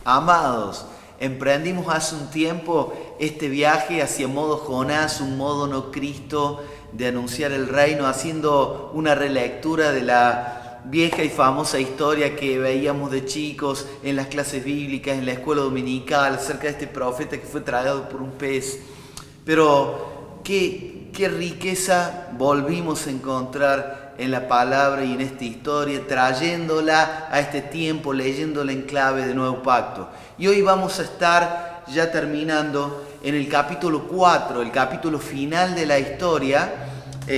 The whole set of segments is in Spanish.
Amados, emprendimos hace un tiempo este viaje hacia modo Jonás, un modo no Cristo, de anunciar el reino, haciendo una relectura de la vieja y famosa historia que veíamos de chicos en las clases bíblicas, en la escuela dominical, acerca de este profeta que fue tragado por un pez. Pero qué riqueza volvimos a encontrar en la palabra y en esta historia, trayéndola a este tiempo, leyéndola en clave de Nuevo Pacto. Y hoy vamos a estar ya terminando en el capítulo 4, el capítulo final de la historia,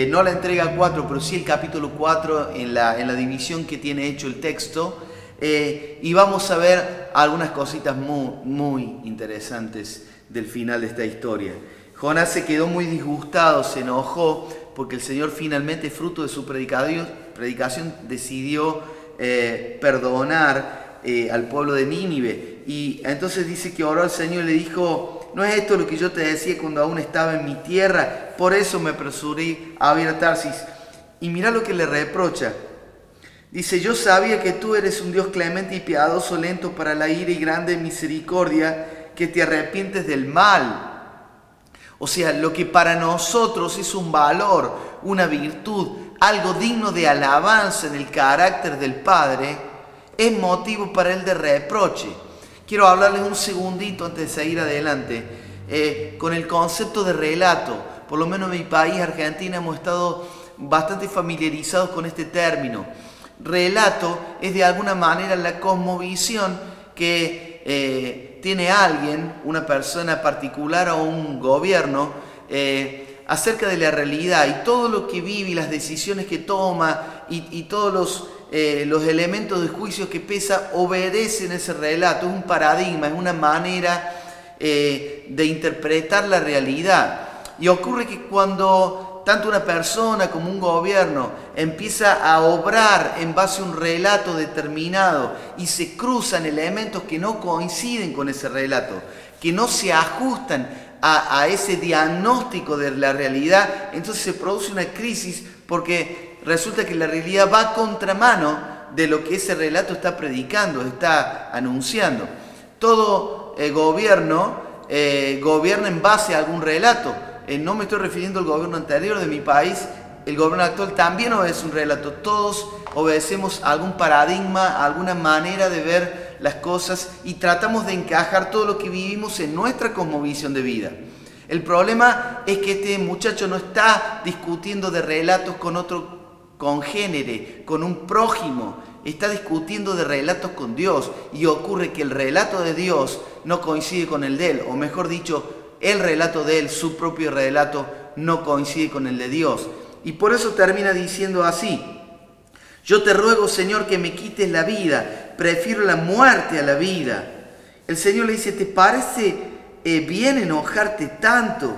no la entrega 4, pero sí el capítulo 4 en la división que tiene hecho el texto, y vamos a ver algunas cositas muy interesantes del final de esta historia. Jonás se quedó muy disgustado, se enojó, porque el Señor finalmente, fruto de su predicación, decidió perdonar al pueblo de Nínive. Y entonces dice que oró al Señor y le dijo: ¿no es esto lo que yo te decía cuando aún estaba en mi tierra? Por eso me apresuré a ir a Tarsis. Y mira lo que le reprocha. Dice: yo sabía que tú eres un Dios clemente y piadoso, lento para la ira y grande en misericordia, que te arrepientes del mal. O sea, lo que para nosotros es un valor, una virtud, algo digno de alabanza en el carácter del Padre, es motivo para él de reproche. Quiero hablarles un segundito antes de seguir adelante con el concepto de relato. Por lo menos en mi país, Argentina, hemos estado bastante familiarizados con este término. Relato es de alguna manera la cosmovisión que tiene alguien, una persona particular o un gobierno, acerca de la realidad y todo lo que vive y las decisiones que toma y todos los elementos de juicio que pesa obedecen ese relato. Es un paradigma, es una manera de interpretar la realidad. Y ocurre que cuando tanto una persona como un gobierno empieza a obrar en base a un relato determinado y se cruzan elementos que no coinciden con ese relato, que no se ajustan a ese diagnóstico de la realidad, entonces se produce una crisis, porque resulta que la realidad va a contramano de lo que ese relato está predicando, está anunciando. Todo gobierno gobierna en base a algún relato. No me estoy refiriendo al gobierno anterior de mi país, el gobierno actual también obedece un relato. Todos obedecemos a algún paradigma, a alguna manera de ver las cosas y tratamos de encajar todo lo que vivimos en nuestra cosmovisión de vida. El problema es que este muchacho no está discutiendo de relatos con otro congénere, con un prójimo, está discutiendo de relatos con Dios, y ocurre que el relato de Dios no coincide con el de él, o mejor dicho, el relato de él, su propio relato, no coincide con el de Dios. Y por eso termina diciendo así: yo te ruego, Señor, que me quites la vida, prefiero la muerte a la vida. El Señor le dice: ¿te parece bien enojarte tanto?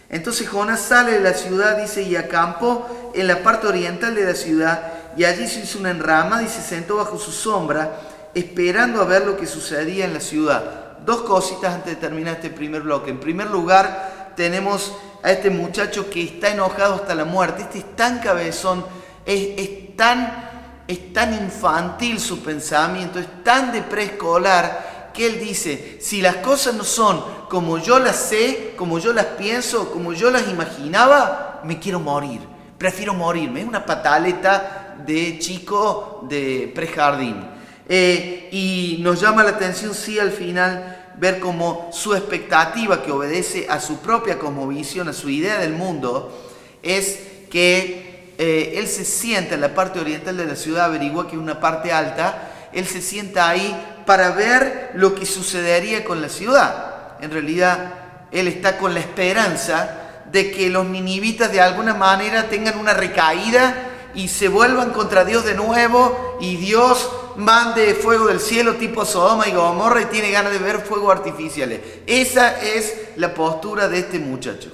Entonces Jonás sale de la ciudad, dice, y acampó en la parte oriental de la ciudad, y allí se hizo una enramada y se sentó bajo su sombra, esperando a ver lo que sucedía en la ciudad. Dos cositas antes de terminar este primer bloque. En primer lugar, tenemos a este muchacho que está enojado hasta la muerte. Este es tan cabezón, es tan infantil su pensamiento, es tan de preescolar, que él dice: si las cosas no son como yo las sé, como yo las pienso, como yo las imaginaba, me quiero morir, prefiero morirme. Es una pataleta de chico de prejardín. Y nos llama la atención, sí, al final ver cómo su expectativa, que obedece a su propia cosmovisión, a su idea del mundo, es que él se sienta en la parte oriental de la ciudad, averigua que es una parte alta, él se sienta ahí para ver lo que sucedería con la ciudad. En realidad, él está con la esperanza de que los ninivitas de alguna manera tengan una recaída y se vuelvan contra Dios de nuevo, y Dios mande fuego del cielo tipo Sodoma y Gomorra y tiene ganas de ver fuegos artificiales. Esa es la postura de este muchacho.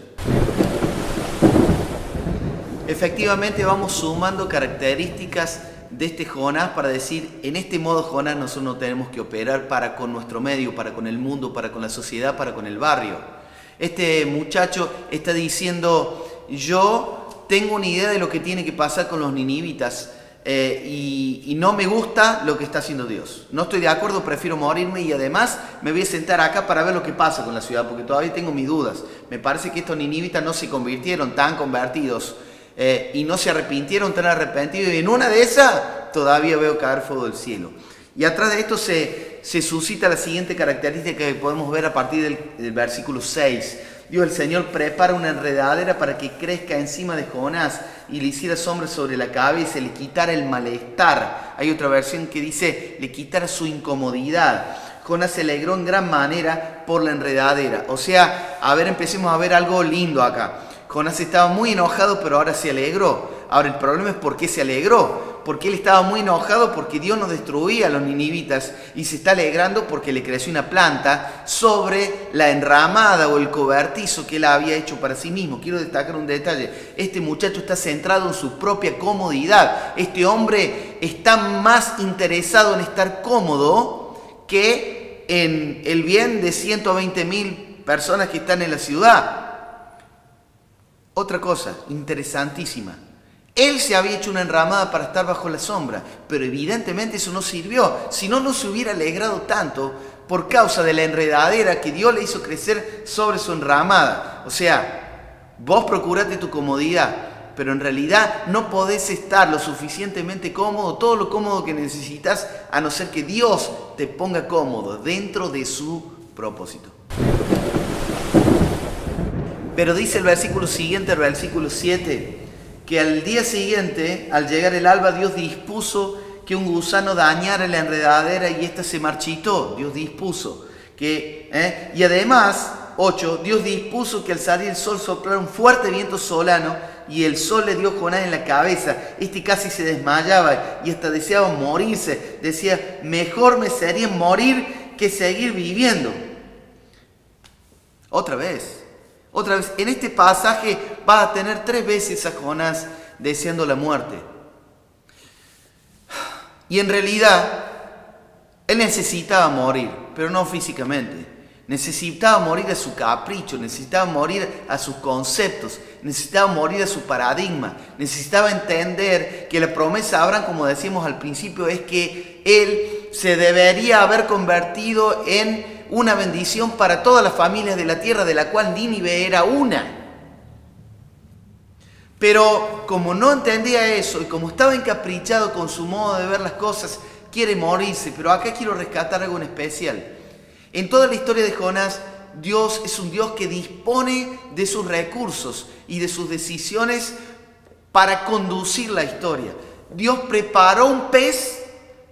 Efectivamente vamos sumando características de este Jonás para decir: en este modo Jonás nosotros no tenemos que operar para con nuestro medio, para con el mundo, para con la sociedad, para con el barrio. Este muchacho está diciendo: yo tengo una idea de lo que tiene que pasar con los ninivitas. y no me gusta lo que está haciendo Dios. No estoy de acuerdo, prefiero morirme y además me voy a sentar acá para ver lo que pasa con la ciudad, porque todavía tengo mis dudas. Me parece que estos ninivitas no se convirtieron tan convertidos y no se arrepintieron tan arrepentidos, y en una de esas todavía veo caer fuego del cielo. Y atrás de esto se suscita la siguiente característica que podemos ver a partir del versículo 6. Dios, el Señor prepara una enredadera para que crezca encima de Jonás y le hiciera sombra sobre la cabeza, le quitara el malestar. Hay otra versión que dice, le quitara su incomodidad. Jonás se alegró en gran manera por la enredadera. O sea, empecemos a ver algo lindo acá. Jonás estaba muy enojado, pero ahora se alegró. Ahora, el problema es por qué se alegró. Porque él estaba muy enojado porque Dios no destruía a los ninivitas, y se está alegrando porque le creció una planta sobre la enramada o el cobertizo que él había hecho para sí mismo. Quiero destacar un detalle. Este muchacho está centrado en su propia comodidad. Este hombre está más interesado en estar cómodo que en el bien de 120.000 personas que están en la ciudad. Otra cosa interesantísima. Él se había hecho una enramada para estar bajo la sombra, pero evidentemente eso no sirvió. Si no, no se hubiera alegrado tanto por causa de la enredadera que Dios le hizo crecer sobre su enramada. O sea, vos procurate tu comodidad, pero en realidad no podés estar lo suficientemente cómodo, todo lo cómodo que necesitas, a no ser que Dios te ponga cómodo dentro de su propósito. Pero dice el versículo siguiente, el versículo 7, que al día siguiente, al llegar el alba, Dios dispuso que un gusano dañara la enredadera y ésta se marchitó. Dios dispuso que, y además, 8, Dios dispuso que al salir el sol soplara un fuerte viento solano y el sol le dio a Jonás en la cabeza. Este casi se desmayaba y hasta deseaba morirse. Decía, mejor me sería morir que seguir viviendo. Otra vez, en este pasaje vas a tener 3 veces a Jonás deseando la muerte. Y en realidad, él necesitaba morir, pero no físicamente. Necesitaba morir a su capricho, necesitaba morir a sus conceptos, necesitaba morir a su paradigma, necesitaba entender que la promesa de Abraham, como decíamos al principio, es que él se debería haber convertido en una bendición para todas las familias de la tierra, de la cual Nínive era una. Pero como no entendía eso y como estaba encaprichado con su modo de ver las cosas, quiere morirse. Pero acá quiero rescatar algo en especial. En toda la historia de Jonás, Dios es un Dios que dispone de sus recursos y de sus decisiones para conducir la historia. Dios preparó un pez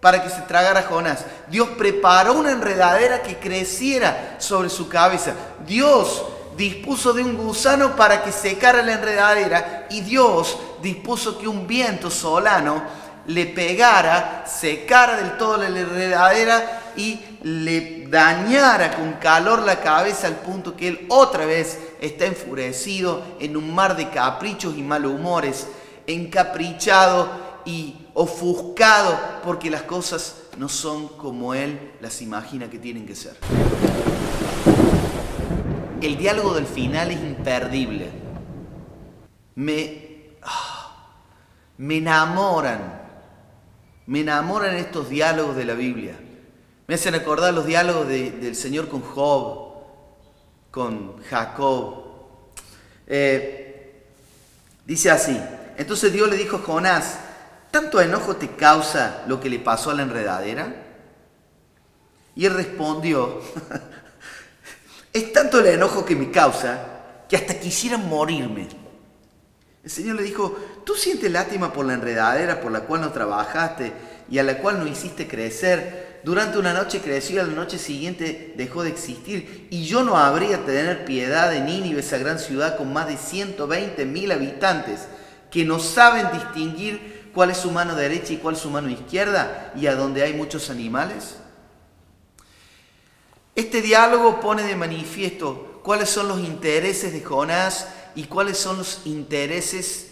para que se tragara a Jonás. Dios preparó una enredadera que creciera sobre su cabeza. Dios dispuso de un gusano para que secara la enredadera, y Dios dispuso que un viento solano le pegara, secara del todo la enredadera y le dañara con calor la cabeza, al punto que él otra vez está enfurecido en un mar de caprichos y malhumores, encaprichado y ofuscado porque las cosas no son como él las imagina que tienen que ser. El diálogo del final es imperdible. Me enamoran estos diálogos de la Biblia. Me hacen acordar los diálogos del Señor con Job, con Jacob. Dice así: entonces Dios le dijo a Jonás, ¿tanto enojo te causa lo que le pasó a la enredadera? Y él respondió, es tanto el enojo que me causa que hasta quisiera morirme. El Señor le dijo, ¿tú sientes lástima por la enredadera por la cual no trabajaste y a la cual no hiciste crecer? Durante una noche creció y a la noche siguiente dejó de existir. Y yo no habría de tener piedad de Nínive, esa gran ciudad con más de 120.000 habitantes, que no saben distinguir cuál es su mano derecha y cuál es su mano izquierda, y a donde hay muchos animales. Este diálogo pone de manifiesto cuáles son los intereses de Jonás y cuáles son los intereses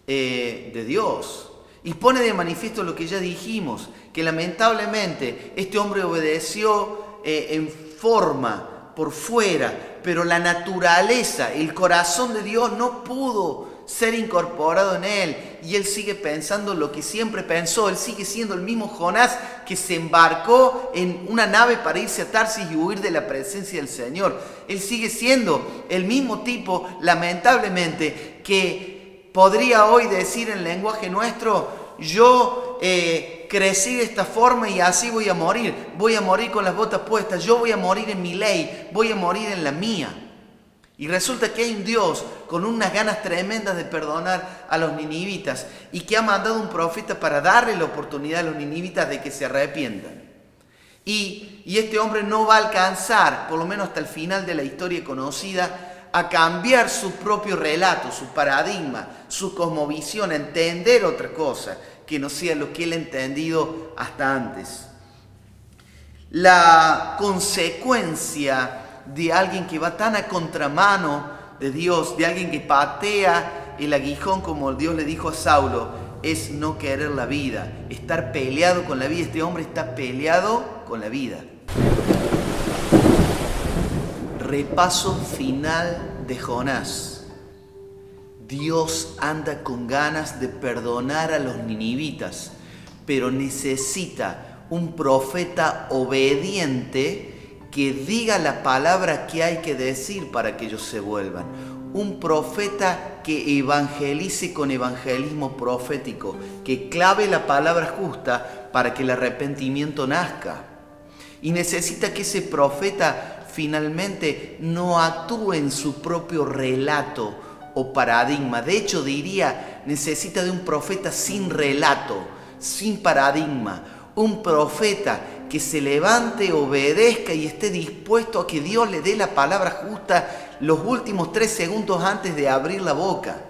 de Dios. Y pone de manifiesto lo que ya dijimos, que lamentablemente este hombre obedeció en forma, por fuera, pero la naturaleza, el corazón de Dios no pudo ser incorporado en él. y él sigue pensando lo que siempre pensó. Él sigue siendo el mismo Jonás que se embarcó en una nave para irse a Tarsis y huir de la presencia del Señor. Él sigue siendo el mismo tipo, lamentablemente, que podría hoy decir en lenguaje nuestro: yo crecí de esta forma y así voy a morir con las botas puestas, yo voy a morir en mi ley, voy a morir en la mía. Y resulta que hay un Dios con unas ganas tremendas de perdonar a los ninivitas y que ha mandado un profeta para darle la oportunidad a los ninivitas de que se arrepientan. Y este hombre no va a alcanzar, por lo menos hasta el final de la historia conocida, a cambiar su propio relato, su paradigma, su cosmovisión, a entender otra cosa que no sea lo que él ha entendido hasta antes. La consecuencia de alguien que va tan a contramano de Dios, de alguien que patea el aguijón como Dios le dijo a Saulo, es no querer la vida, estar peleado con la vida. Este hombre está peleado con la vida. Repaso final de Jonás. Dios anda con ganas de perdonar a los ninivitas, pero necesita un profeta obediente que diga la palabra que hay que decir para que ellos se vuelvan. Un profeta que evangelice con evangelismo profético, que clave la palabra justa para que el arrepentimiento nazca. Y necesita que ese profeta finalmente no actúe en su propio relato o paradigma. De hecho, diría, necesita de un profeta sin relato, sin paradigma. Un profeta que se levante, obedezca y esté dispuesto a que Dios le dé la palabra justa los últimos 3 segundos antes de abrir la boca.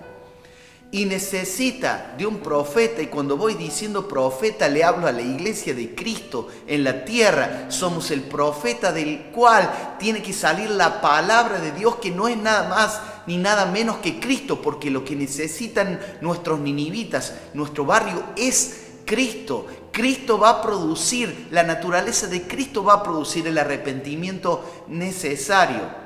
Y necesita de un profeta, y cuando voy diciendo profeta le hablo a la iglesia de Cristo en la tierra. Somos el profeta del cual tiene que salir la palabra de Dios, que no es nada más ni nada menos que Cristo, porque lo que necesitan nuestros ninivitas, nuestro barrio, es Cristo. Cristo va a producir, la naturaleza de Cristo va a producir el arrepentimiento necesario.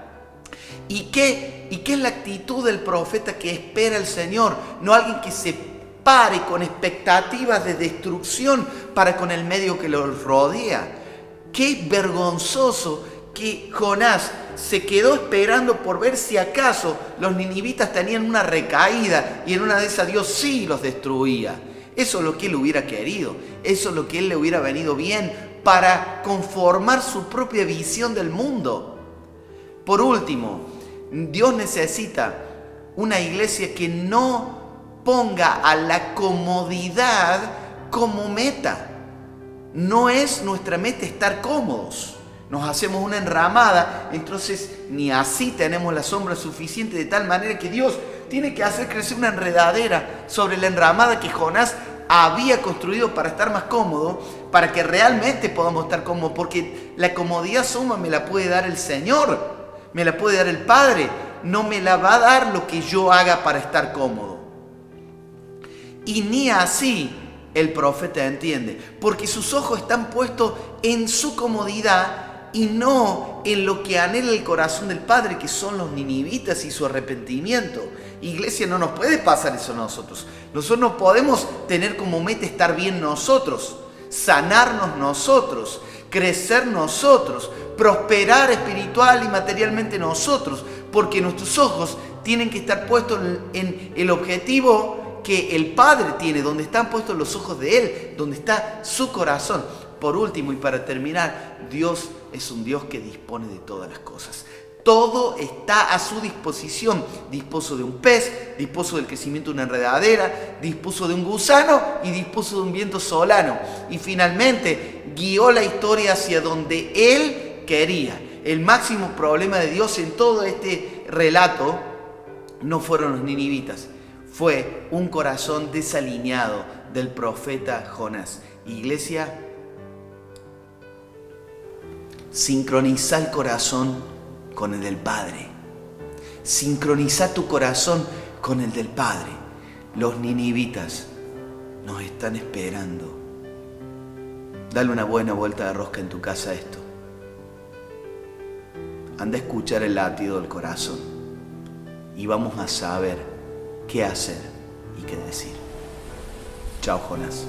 ¿Y qué es la actitud del profeta que espera el Señor? No alguien que se pare con expectativas de destrucción para con el medio que lo rodea. Qué vergonzoso que Jonás se quedó esperando por ver si acaso los ninivitas tenían una recaída y en una de esas Dios sí los destruía. Eso es lo que él hubiera querido, eso es lo que él le hubiera venido bien para conformar su propia visión del mundo. Por último, Dios necesita una iglesia que no ponga a la comodidad como meta. No es nuestra meta estar cómodos. Nos hacemos una enramada, entonces ni así tenemos la sombra suficiente, de tal manera que Dios tiene que hacer crecer una enredadera sobre la enramada que Jonás había construido para estar más cómodo, para que realmente podamos estar cómodos, porque la comodidad suma me la puede dar el Señor, me la puede dar el Padre, no me la va a dar lo que yo haga para estar cómodo. Y ni así el profeta entiende, porque sus ojos están puestos en su comodidad y no en lo que anhela el corazón del Padre, que son los ninivitas y su arrepentimiento. Iglesia, no nos puede pasar eso a nosotros. Nosotros no podemos tener como meta estar bien nosotros, sanarnos nosotros, crecer nosotros, prosperar espiritual y materialmente nosotros, porque nuestros ojos tienen que estar puestos en el objetivo que el Padre tiene, donde están puestos los ojos de Él, donde está su corazón. Por último y para terminar, Dios es un Dios que dispone de todas las cosas. Todo está a su disposición. Dispuso de un pez, dispuso del crecimiento de una enredadera, dispuso de un gusano y dispuso de un viento solano. Y finalmente guió la historia hacia donde Él quería. El máximo problema de Dios en todo este relato no fueron los ninivitas, fue un corazón desalineado del profeta Jonás. Iglesia, sincroniza el corazón con el del Padre. Sincroniza tu corazón con el del Padre. Los ninivitas nos están esperando. Dale una buena vuelta de rosca en tu casa a esto. Anda a escuchar el latido del corazón y vamos a saber qué hacer y qué decir. Chao, Jonás.